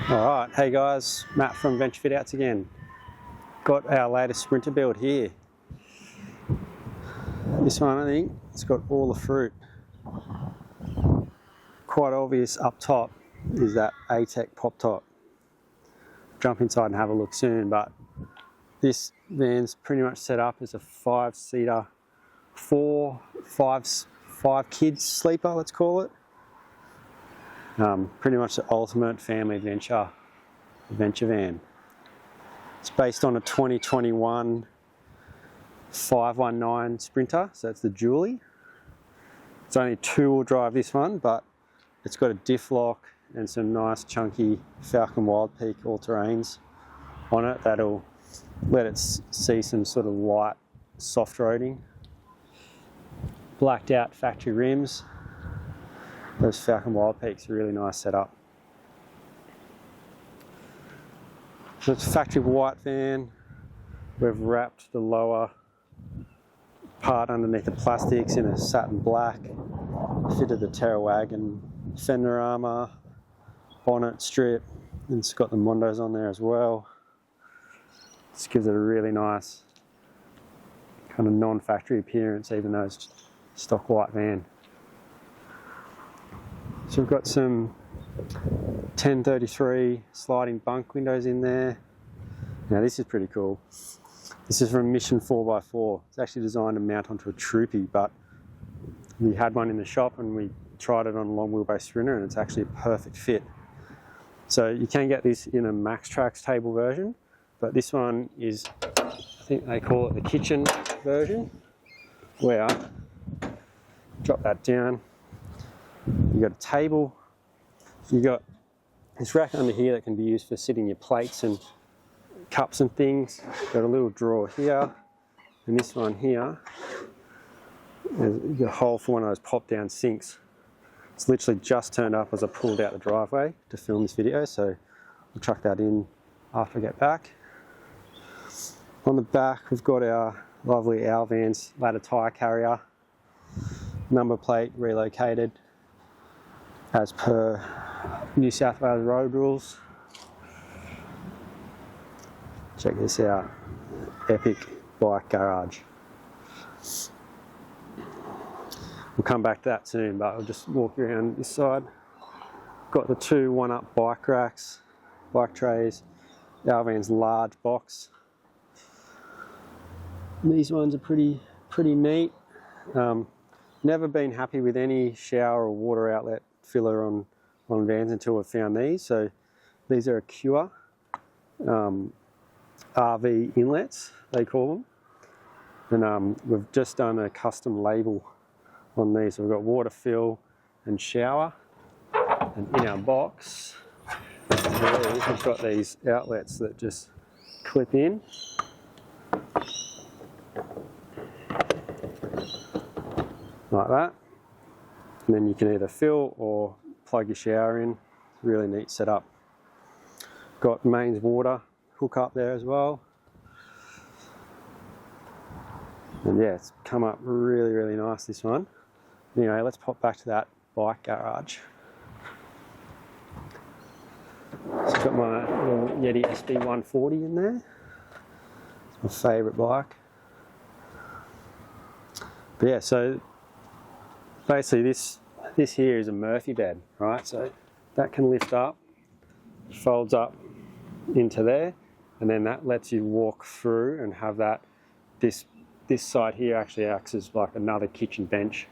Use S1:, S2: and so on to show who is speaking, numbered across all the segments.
S1: Alright, hey guys, Matt from Venture Fit Outs again. Got our latest Sprinter build here. This one, I think, it's got all the fruit. Quite obvious up top is that ATEK Pop top. Jump inside and have a look soon, but this van's pretty much set up as a 5-seater, five kids sleeper, let's call it. Pretty much the ultimate family adventure van. It's based on a 2021 519 Sprinter, so it's the Dually. It's only 2-wheel drive, this one, but it's got a diff lock and some nice chunky Falcon Wild Peak all-terrains on it that'll let it see some sort of light soft roading. Blacked out factory rims. Those Falcon Wild Peaks are really nice setup. So it's a factory white van. We've wrapped the lower part underneath the plastics in a satin black. Fitted the Terrawagon fender armour, bonnet strip, and it's got the Mondos on there as well. This gives it a really nice kind of non-factory appearance, even though it's stock white van. So we've got some 1033 sliding bunk windows in there. Now this is pretty cool. This is from Mission 4x4. It's actually designed to mount onto a Troopy, but we had one in the shop and we tried it on a long wheelbase Sprinter and it's actually a perfect fit. So you can get this in a Max Trax table version, but this one is, I think they call it the kitchen version, where, drop that down, you got a table, you got this rack under here that can be used for sitting your plates and cups and things. Got a little drawer here, and this one here, you got a hole for one of those pop down sinks. It's literally just turned up as I pulled out the driveway to film this video, so I'll chuck that in after I get back. On the back we've got our lovely Vans ladder tyre carrier, number plate relocated as per New South Wales road rules. Check this out, epic bike garage. We'll come back to that soon, but I'll just walk around this side. Got the 2 one-up bike racks, bike trays, Van's large box. These ones are pretty neat. Never been happy with any shower or water outlet filler on vans until I've found these. So these are Acura RV inlets, they call them. And we've just done a custom label on these. So we've got water fill and shower. And in our box, we've got these outlets that just clip in. Like that. And then you can either fill or plug your shower in. Really neat setup. Got mains water hook up there as well. And yeah, it's come up really nice, this one. Anyway, let's pop back to that bike garage. So I've got my little Yeti SB140 in there. It's my favourite bike. But yeah, so basically this here is a Murphy bed, right? So that can lift up, folds up into there, and then that lets you walk through and have that, this side here actually acts as like another kitchen bench.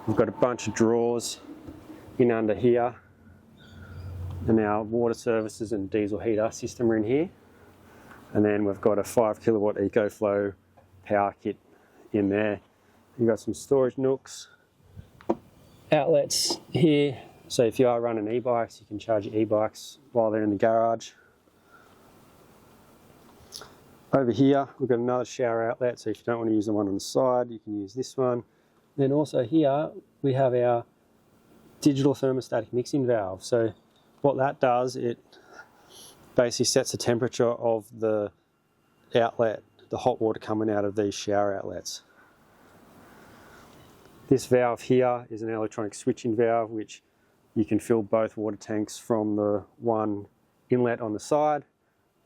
S1: We've got a bunch of drawers in under here, and our water services and diesel heater system are in here. And then we've got a 5 kilowatt ECOFLOW power kit in there. You've got some storage nooks, outlets here, so if you are running e-bikes, you can charge your e-bikes while they're in the garage. Over here we've got another shower outlet, so if you don't want to use the one on the side, you can use this one. Then also here we have our digital thermostatic mixing valve. So what that does, it basically sets the temperature of the outlet, the hot water coming out of these shower outlets. This valve here is an electronic switching valve, which you can fill both water tanks from the one inlet on the side.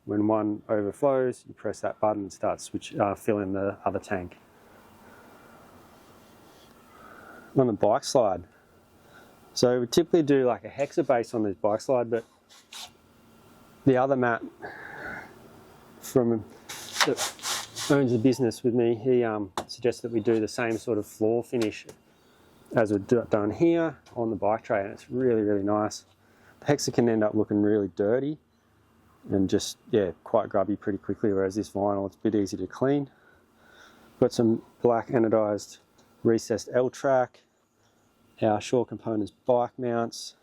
S1: When one overflows, you press that button and start filling the other tank. On the bike slide, so we typically do like a hexa base on this bike slide, but the other Matt that owns the business with me, he suggests that we do the same sort of floor finish as we've done here on the bike tray, and it's really, really nice. The hexa can end up looking really dirty and just, yeah, quite grubby pretty quickly, whereas this vinyl, it's a bit easy to clean. Got some black anodized recessed L-track, our Shore Components bike mounts,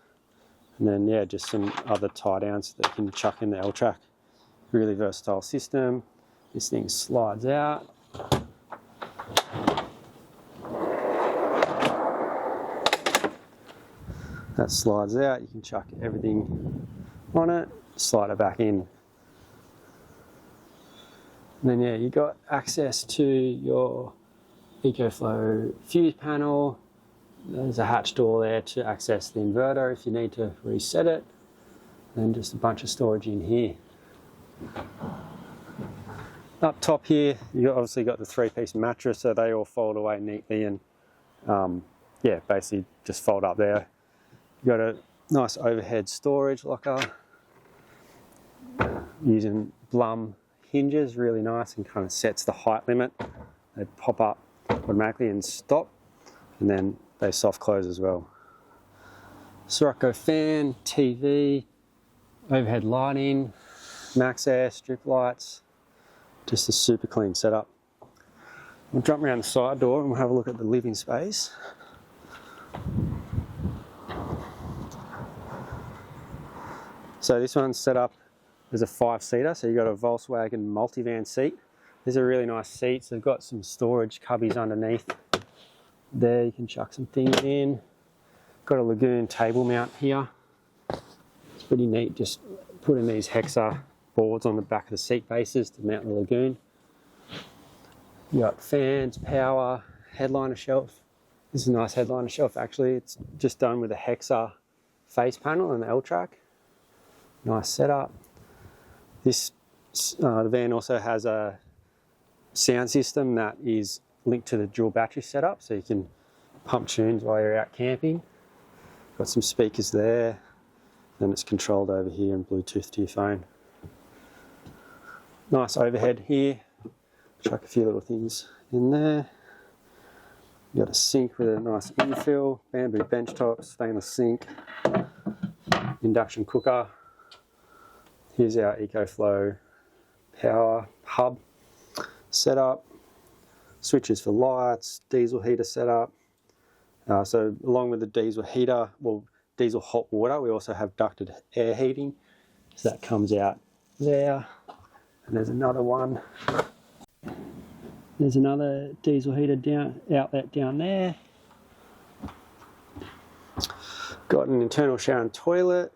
S1: and then, yeah, just some other tie downs that you can chuck in the L-track. Really versatile system. This thing slides out. That slides out, you can chuck everything on it, slide it back in. And then, yeah, you got access to your ECOFLOW fuse panel. There's a hatch door there to access the inverter if you need to reset it. And just a bunch of storage in here. Up top here, you obviously got the 3-piece mattress, so they all fold away neatly and yeah, basically just fold up there. You got a nice overhead storage locker using Blum hinges, really nice, and kind of sets the height limit. They pop up automatically and stop, and then they soft close as well. Sirocco fan, TV, overhead lighting, max air, strip lights, just a super clean setup. We'll jump around the side door and we'll have a look at the living space. So this one's set up as a 5-seater, so you've got a Volkswagen multivan seat. These are really nice seats. They've got some storage cubbies underneath there. You can chuck some things in. Got a Lagoon table mount here. It's pretty neat, just putting these hexa boards on the back of the seat bases to mount the Lagoon. You got fans, power, headliner shelf. This is a nice headliner shelf actually. It's just done with a hexa face panel and the L-track. Nice setup. This the van also has a sound system that is linked to the dual battery setup, so you can pump tunes while you're out camping. Got some speakers there, and it's controlled over here and Bluetooth to your phone. Nice overhead here. Chuck a few little things in there. You got a sink with a nice infill, bamboo bench top, stainless sink, induction cooker. Here's our ECOFLOW power hub setup, switches for lights, diesel heater setup. So along with the diesel heater, well, diesel hot water, we also have ducted air heating. So that comes out there. And there's another one. There's another diesel heater outlet down there. Got an internal shower and toilet.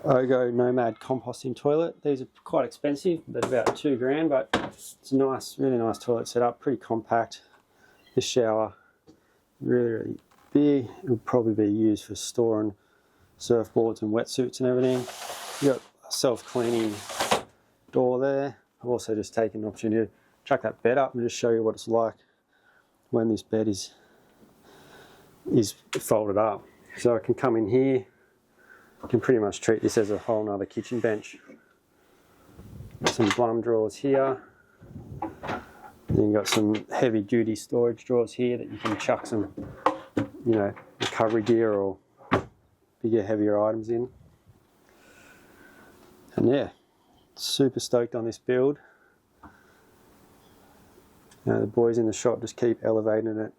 S1: Ogo Nomad composting toilet. These are quite expensive, they're about $2,000, but it's a nice, really nice toilet setup, pretty compact. This shower, really, really big. It would probably be used for storing surfboards and wetsuits and everything. You got a self-cleaning door there. I've also just taken the opportunity to chuck that bed up and just show you what it's like when this bed is folded up. So I can come in here. You can pretty much treat this as a whole nother kitchen bench. Some Blum drawers here. Then you've got some heavy duty storage drawers here that you can chuck some, you know, recovery gear or bigger, heavier items in. And yeah, super stoked on this build. You know, the boys in the shop just keep elevating it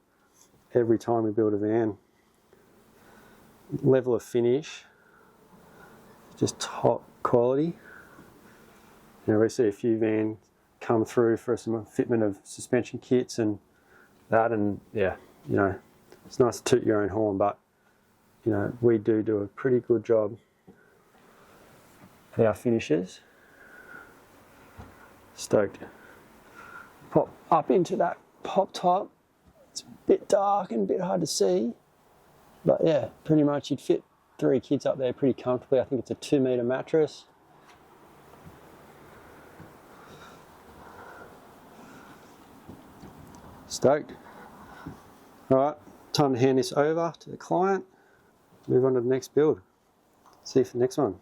S1: every time we build a van. Level of finish, just top quality. You know, we see a few vans come through for some fitment of suspension kits and that, and yeah, you know, it's nice to toot your own horn, but you know, we do a pretty good job at our finishes. Stoked. Pop up into that pop top. It's a bit dark and a bit hard to see, but yeah, pretty much you'd fit 3 kids up there pretty comfortably. I think it's a 2-meter mattress. Stoked. Alright, time to hand this over to the client. Move on to the next build. See you for the next one.